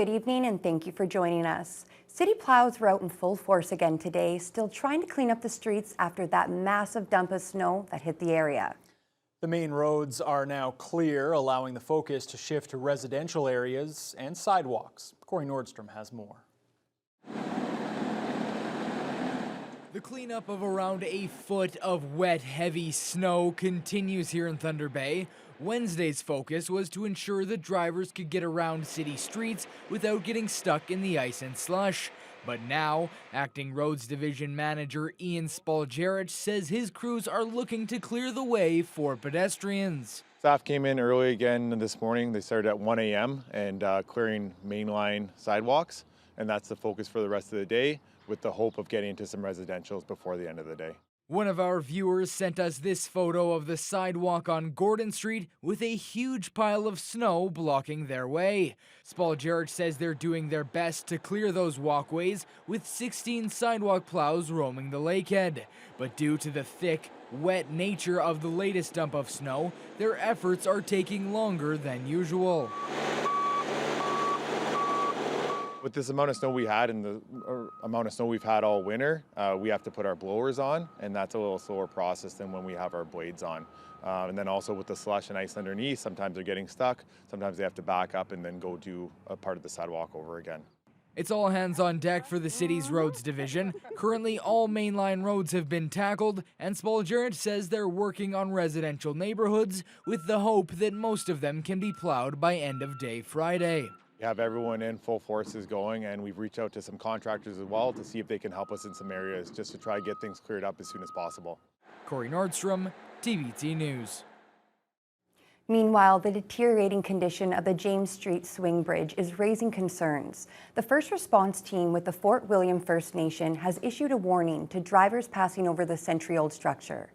Good evening and thank you for joining us. City plows were out in full force again today, still trying to clean up the streets after that massive dump of snow that hit the area. The main roads are now clear, allowing the focus to shift to residential areas and sidewalks. Corey Nordstrom has more. The cleanup of around a foot of wet, heavy snow continues here in Thunder Bay. Wednesday's focus was to ensure that drivers could get around city streets without getting stuck in the ice and slush. But now, Acting Roads Division Manager Ian Spaljerich says his crews are looking to clear the way for pedestrians. Staff came in early again this morning. They started at 1 a.m. and clearing mainline sidewalks, and that's the focus for the rest of the day, with the hope of getting into some residentials before the end of the day. One of our viewers sent us this photo of the sidewalk on Gordon Street with a huge pile of snow blocking their way. Spaljerich says they're doing their best to clear those walkways with 16 sidewalk plows roaming the lakehead. But due to the thick, wet nature of the latest dump of snow, their efforts are taking longer than usual. With this amount of snow we had and the amount of snow we've had all winter, we have to put our blowers on, and that's a little slower process than when we have our blades on. And then also with the slush and ice underneath, sometimes they're getting stuck, sometimes they have to back up and then go do a part of the sidewalk over again. It's all hands on deck for the city's roads division. Currently, all mainline roads have been tackled, and Spaljerich says they're working on residential neighborhoods with the hope that most of them can be plowed by end of day Friday. We have everyone in full forces going, and we've reached out to some contractors as well to see if they can help us in some areas just to try to get things cleared up as soon as possible. Corey Nordstrom, TVT News. Meanwhile, the deteriorating condition of the James Street Swing Bridge is raising concerns. The first response team with the Fort William First Nation has issued a warning to drivers passing over the century-old structure.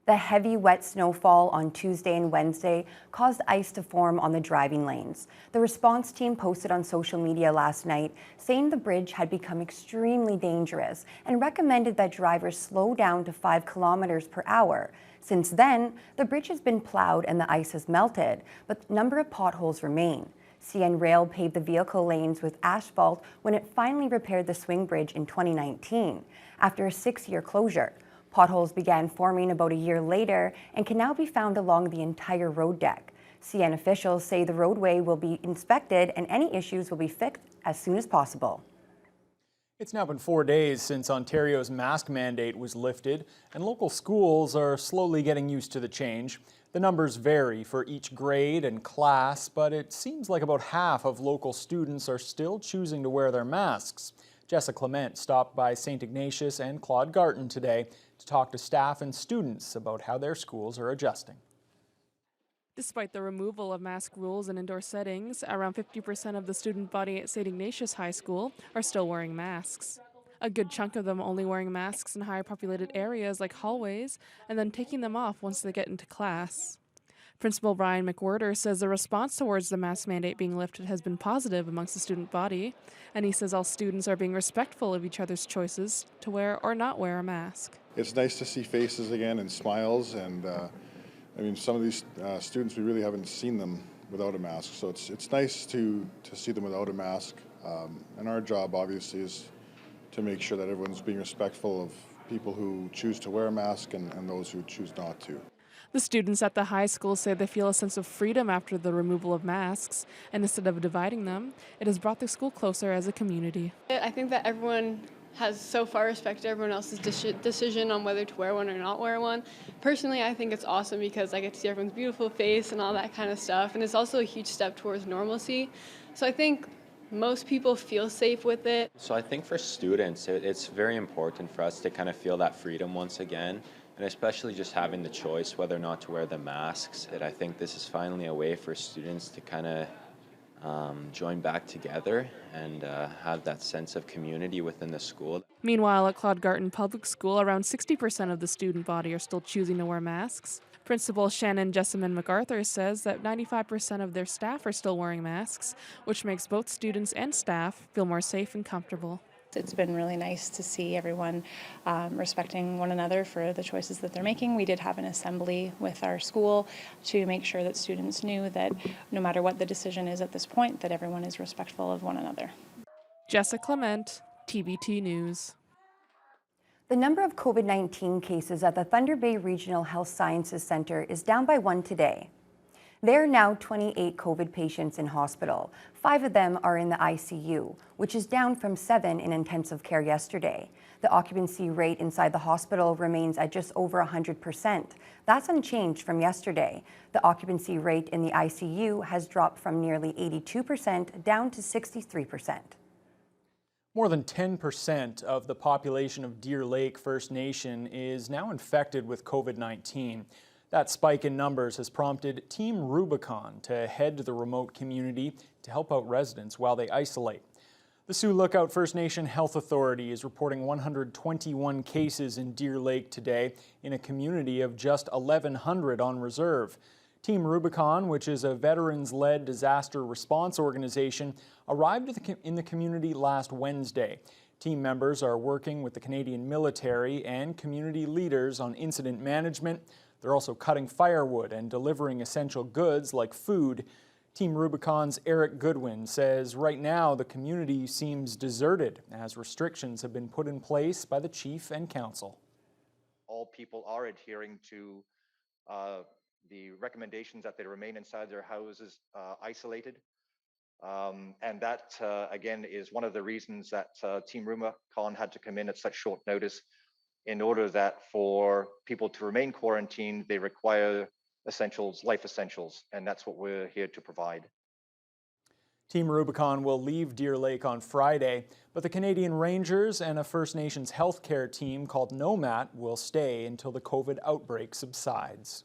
The heavy, wet snowfall on Tuesday and Wednesday caused ice to form on the driving lanes. The response team posted on social media last night saying the bridge had become extremely dangerous and recommended that drivers slow down to 5 kilometers per hour. Since then, the bridge has been plowed and the ice has melted, but a number of potholes remain. CN Rail paved the vehicle lanes with asphalt when it finally repaired the swing bridge in 2019, after a 6-year closure. Potholes began forming about a year later and can now be found along the entire road deck. CN officials say the roadway will be inspected and any issues will be fixed as soon as possible. It's now been 4 days since Ontario's mask mandate was lifted, and local schools are slowly getting used to the change. The numbers vary for each grade and class, but it seems like about half of local students are still choosing to wear their masks. Jessa Clement stopped by St. Ignatius and Claude Garton today to talk to staff and students about how their schools are adjusting. Despite the removal of mask rules in indoor settings, around 50% of the student body at St. Ignatius High School are still wearing masks. A good chunk of them only wearing masks in higher populated areas like hallways and then taking them off once they get into class. Principal Brian McWhirter says the response towards the mask mandate being lifted has been positive amongst the student body, and he says all students are being respectful of each other's choices to wear or not wear a mask. It's nice to see faces again and smiles, and some of these students, we really haven't seen them without a mask, so it's nice to see them without a mask, and our job obviously is to make sure that everyone's being respectful of people who choose to wear a mask and those who choose not to. The students at the high school say they feel a sense of freedom after the removal of masks, and instead of dividing them, it has brought the school closer as a community. I think that everyone has so far respected everyone else's decision on whether to wear one or not wear one. Personally, I think it's awesome because I get to see everyone's beautiful face and all that kind of stuff, and it's also a huge step towards normalcy. So I think most people feel safe with it. So I think for students, it's very important for us to kind of feel that freedom once again, and especially just having the choice whether or not to wear the masks. And I think this is finally a way for students to kind of join back together and have that sense of community within the school. Meanwhile, at Claude Garton Public School, around 60% of the student body are still choosing to wear masks. Principal Shannon Jessamine MacArthur says that 95% of their staff are still wearing masks, which makes both students and staff feel more safe and comfortable. It's been really nice to see everyone respecting one another for the choices that they're making. We did have an assembly with our school to make sure that students knew that no matter what the decision is at this point, that everyone is respectful of one another. Jessica Clement, TBT News. The number of COVID-19 cases at the Thunder Bay Regional Health Sciences Centre is down by 1 today. There are now 28 COVID patients in hospital. 5 of them are in the ICU, which is down from 7 in intensive care yesterday. The occupancy rate inside the hospital remains at just over 100%. That's unchanged from yesterday. The occupancy rate in the ICU has dropped from nearly 82% down to 63%. More than 10% of the population of Deer Lake First Nation is now infected with COVID-19. That spike in numbers has prompted Team Rubicon to head to the remote community to help out residents while they isolate. The Sioux Lookout First Nation Health Authority is reporting 121 cases in Deer Lake today in a community of just 1,100 on reserve. Team Rubicon, which is a veterans-led disaster response organization, arrived in the community last Wednesday. Team members are working with the Canadian military and community leaders on incident management. They're also cutting firewood and delivering essential goods like food. Team Rubicon's Eric Goodwin says right now the community seems deserted as restrictions have been put in place by the chief and council. All people are adhering to the recommendations that they remain inside their houses isolated. And that, again, is one of the reasons that Team Rubicon had to come in at such short notice. In order that for people to remain quarantined, they require essentials, life essentials, and that's what we're here to provide. Team Rubicon will leave Deer Lake on Friday, but the Canadian Rangers and a First Nations healthcare team called Nomad will stay until the COVID outbreak subsides.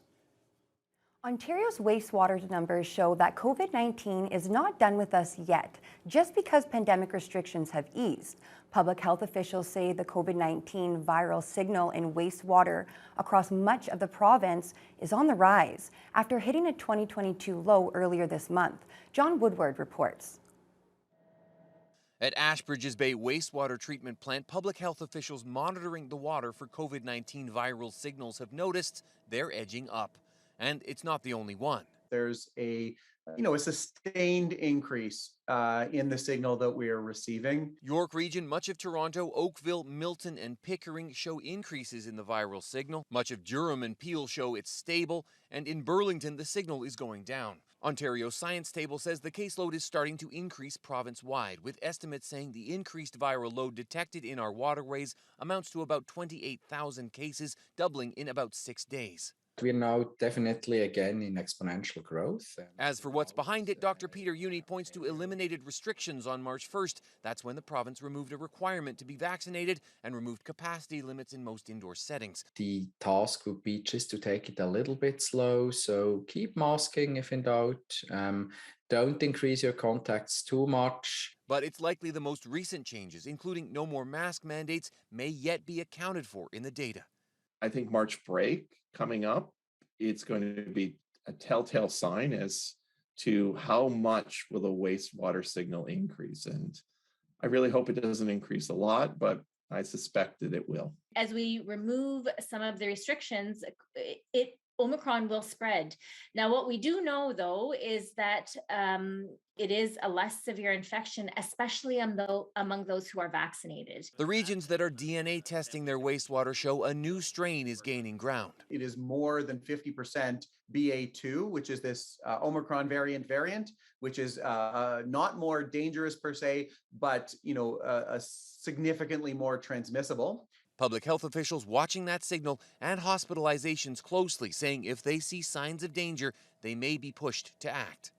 Ontario's wastewater numbers show that COVID-19 is not done with us yet, just because pandemic restrictions have eased. Public health officials say the COVID-19 viral signal in wastewater across much of the province is on the rise after hitting a 2022 low earlier this month. John Woodward reports. At Ashbridges Bay Wastewater Treatment Plant, public health officials monitoring the water for COVID-19 viral signals have noticed they're edging up. And it's not the only one. There's a sustained increase in the signal that we are receiving. York Region, much of Toronto, Oakville, Milton, and Pickering show increases in the viral signal. Much of Durham and Peel show it's stable, and in Burlington, the signal is going down. Ontario's Science Table says the caseload is starting to increase province-wide, with estimates saying the increased viral load detected in our waterways amounts to about 28,000 cases, doubling in about 6 days. We're now definitely again in exponential growth. As for what's behind it, Dr. Peter Uni points to eliminated restrictions on March 1st. That's when the province removed a requirement to be vaccinated and removed capacity limits in most indoor settings. The task would be just to take it a little bit slow, so keep masking if in doubt. Don't increase your contacts too much. But it's likely the most recent changes, including no more mask mandates, may yet be accounted for in the data. I think March break coming up, it's going to be a telltale sign as to how much will the wastewater signal increase. And I really hope it doesn't increase a lot, but I suspect that it will. As we remove some of the restrictions, Omicron will spread. Now, what we do know, though, is that it is a less severe infection, especially among those who are vaccinated. The regions that are DNA testing their wastewater show a new strain is gaining ground. It is more than 50% BA2, which is this Omicron variant, which is not more dangerous per se, but significantly more transmissible. Public health officials watching that signal and hospitalizations closely, saying if they see signs of danger, they may be pushed to act.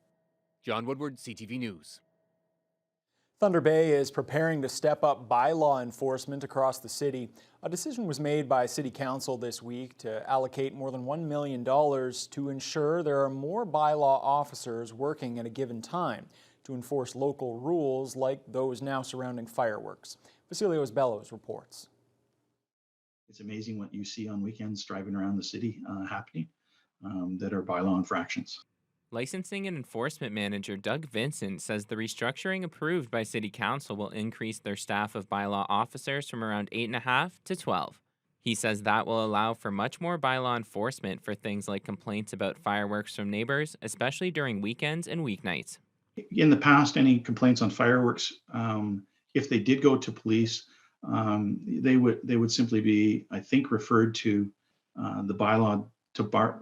John Woodward, CTV News. Thunder Bay is preparing to step up bylaw enforcement across the city. A decision was made by City Council this week to allocate more than $1 million to ensure there are more bylaw officers working at a given time to enforce local rules like those now surrounding fireworks. Vasilios Bellows reports. It's amazing what you see on weekends driving around the city happening that are bylaw infractions. Licensing and Enforcement Manager Doug Vincent says the restructuring approved by City Council will increase their staff of bylaw officers from around 8.5 to 12. He says that will allow for much more bylaw enforcement for things like complaints about fireworks from neighbors, especially during weekends and weeknights. In the past, any complaints on fireworks, if they did go to police, they would simply be, I think, referred to the bylaw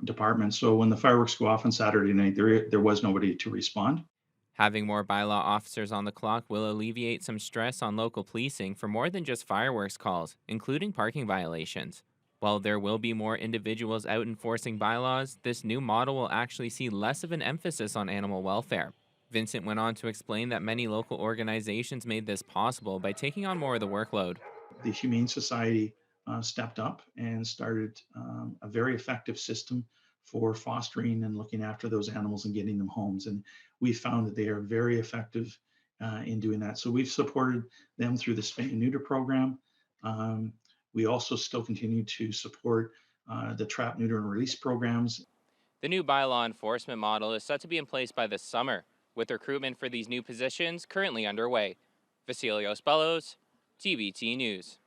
department. So when the fireworks go off on Saturday night, there was nobody to respond. Having more bylaw officers on the clock will alleviate some stress on local policing for more than just fireworks calls, including parking violations. While there will be more individuals out enforcing bylaws, this new model will actually see less of an emphasis on animal welfare. Vincent went on to explain that many local organizations made this possible by taking on more of the workload. The Humane Society stepped up and started a very effective system for fostering and looking after those animals and getting them homes. And we found that they are very effective in doing that. So we've supported them through the spay and neuter program. We also still continue to support the trap, neuter, and release programs. The new bylaw enforcement model is set to be in place by this summer, with recruitment for these new positions currently underway. Vasilios Bellos, TBT News.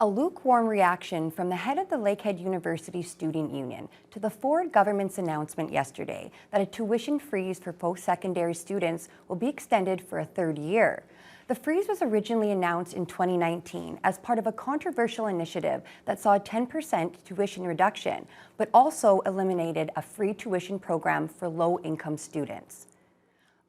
A lukewarm reaction from the head of the Lakehead University Student Union to the Ford government's announcement yesterday that a tuition freeze for post-secondary students will be extended for a third year. The freeze was originally announced in 2019 as part of a controversial initiative that saw a 10% tuition reduction, but also eliminated a free tuition program for low-income students.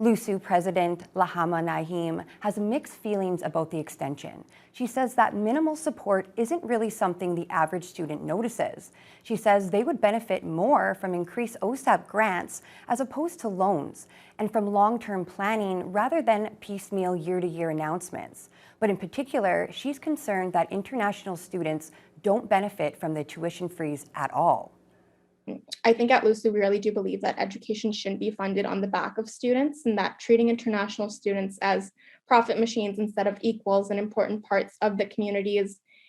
LUSU President Lahama Naheem has mixed feelings about the extension. She says that minimal support isn't really something the average student notices. She says they would benefit more from increased OSAP grants as opposed to loans, and from long-term planning rather than piecemeal year-to-year announcements. But in particular, she's concerned that international students don't benefit from the tuition freeze at all. I think at LUSU, we really do believe that education shouldn't be funded on the back of students, and that treating international students as profit machines instead of equals and important parts of the community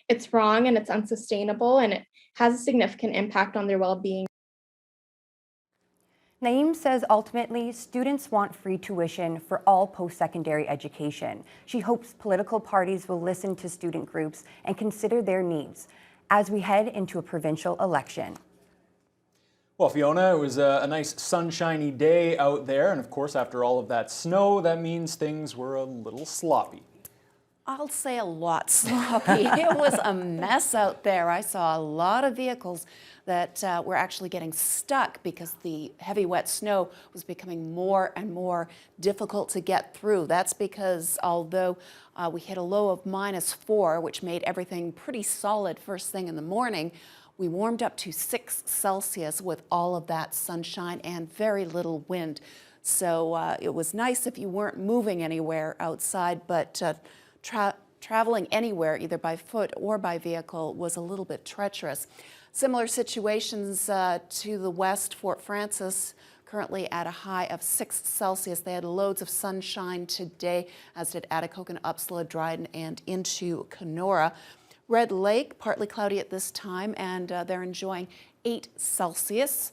it's wrong and it's unsustainable, and it has a significant impact on their well-being. Naeem says ultimately, students want free tuition for all post-secondary education. She hopes political parties will listen to student groups and consider their needs as we head into a provincial election. Well, Fiona, it was a nice sunshiny day out there, and of course, after all of that snow, that means things were a little sloppy. I'll say a lot sloppy. It was a mess out there. I saw a lot of vehicles that were actually getting stuck because the heavy wet snow was becoming more and more difficult to get through. That's because although we hit a low of -4, which made everything pretty solid first thing in the morning, we warmed up to 6 Celsius with all of that sunshine and very little wind. So it was nice if you weren't moving anywhere outside, but traveling anywhere, either by foot or by vehicle, was a little bit treacherous. Similar situations to the west, Fort Frances, currently at a high of 6 Celsius. They had loads of sunshine today, as did Atikokan, Upsala, Dryden, and into Kenora. Red Lake, partly cloudy at this time, and they're enjoying 8 Celsius.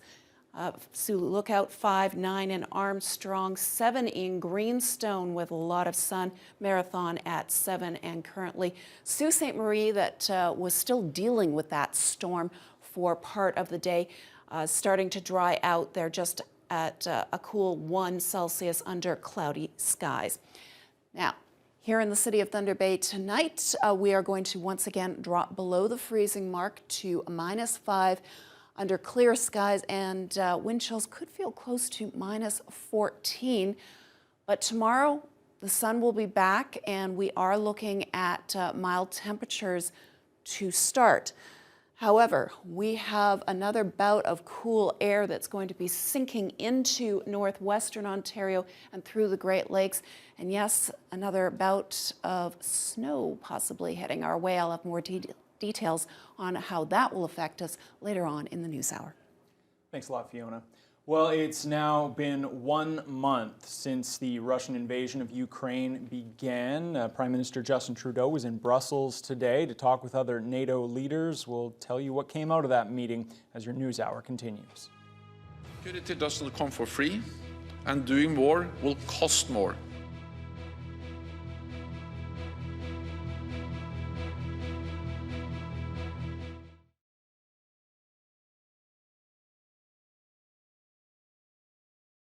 Sioux Lookout 5, 9 in Armstrong, 7 in Greenstone with a lot of sun. Marathon at 7, and currently Sault Ste. Marie that was still dealing with that storm for part of the day, starting to dry out. They're just at a cool 1 Celsius under cloudy skies. Now, here in the city of Thunder Bay tonight, we are going to once again drop below the freezing mark to -5 under clear skies, and wind chills could feel close to -14. But tomorrow, the sun will be back, and we are looking at mild temperatures to start. However, we have another bout of cool air that's going to be sinking into northwestern Ontario and through the Great Lakes. And yes, another bout of snow possibly heading our way. I'll have more details on how that will affect us later on in the news hour. Thanks a lot, Fiona. Well, it's now been 1 month since the Russian invasion of Ukraine began. Prime Minister Justin Trudeau was in Brussels today to talk with other NATO leaders. We'll tell you what came out of that meeting as your news hour continues. Security doesn't come for free, and doing more will cost more.